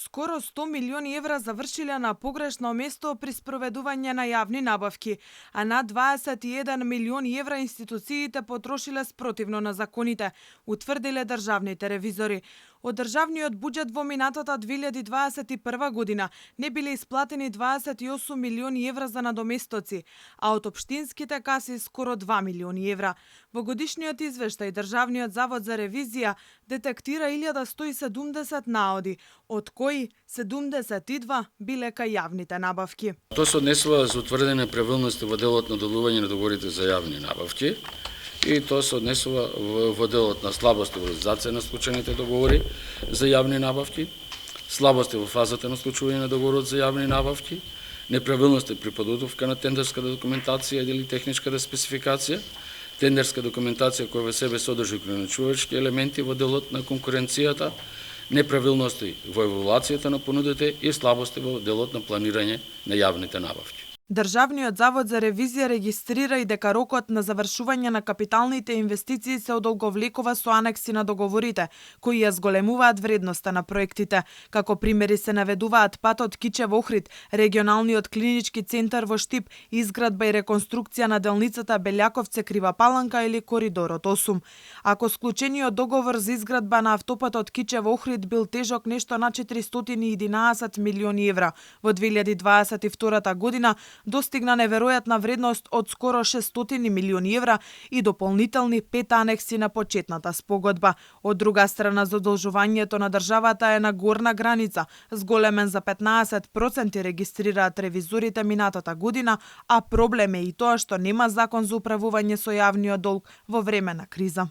Скоро 100 милиони евра завршиле на погрешно место при спроведување на јавни набавки, а над 21 милиони евра институциите потрошиле спротивно на законите, утврдиле државните ревизори. Од државниот буџет во минатата 2021 година не биле исплатени 28 милиони евра за надоместоци, а од општинските каси скоро 2 милиони евра. Во годишниот извештај Државниот завод за ревизија детектира 1170 наоди, од кои 72 биле кај јавните набавки. Тоа се однесува за утврдени неправилности во делот на доделување на договорите за јавни набавки и тоа се однесува во делот на слабости во реализација на склучените договори за јавни набавки, слабости во фазата на склучување на договорот за јавни набавки, неправилности при подготовка на тендерска документација или техничката спецификација, тендерска документација која во себе содржи ограничувачки елементи во делот на конкуренцијата, неправилности во евалуацијата на понудите и слабости во делот на планирање на јавните набавки. Државниот завод за ревизија регистрира и дека рокот на завршување на капиталните инвестиции се одолговлекува со анекси на договорите, кои ја зголемуваат вредноста на проектите. Како примери се наведуваат патот Кичево-Охрид, регионалниот клинички центар во Штип, изградба и реконструкција на делницата Белјаковце-Крива Паланка или коридорот 8. Ако склучениот договор за изградба на автопатот Кичево-Охрид бил тежок нешто на 411 милиони евра, во 2022 година достигна неверојатна вредност од скоро 600 милиони евра и дополнителни 5 анекси на почетната спогодба. Од друга страна, задолжувањето на државата е на горна граница, зголемен за 15% регистрираат ревизорите минатата година, а проблем е и тоа што нема закон за управување со јавниот долг во време на криза.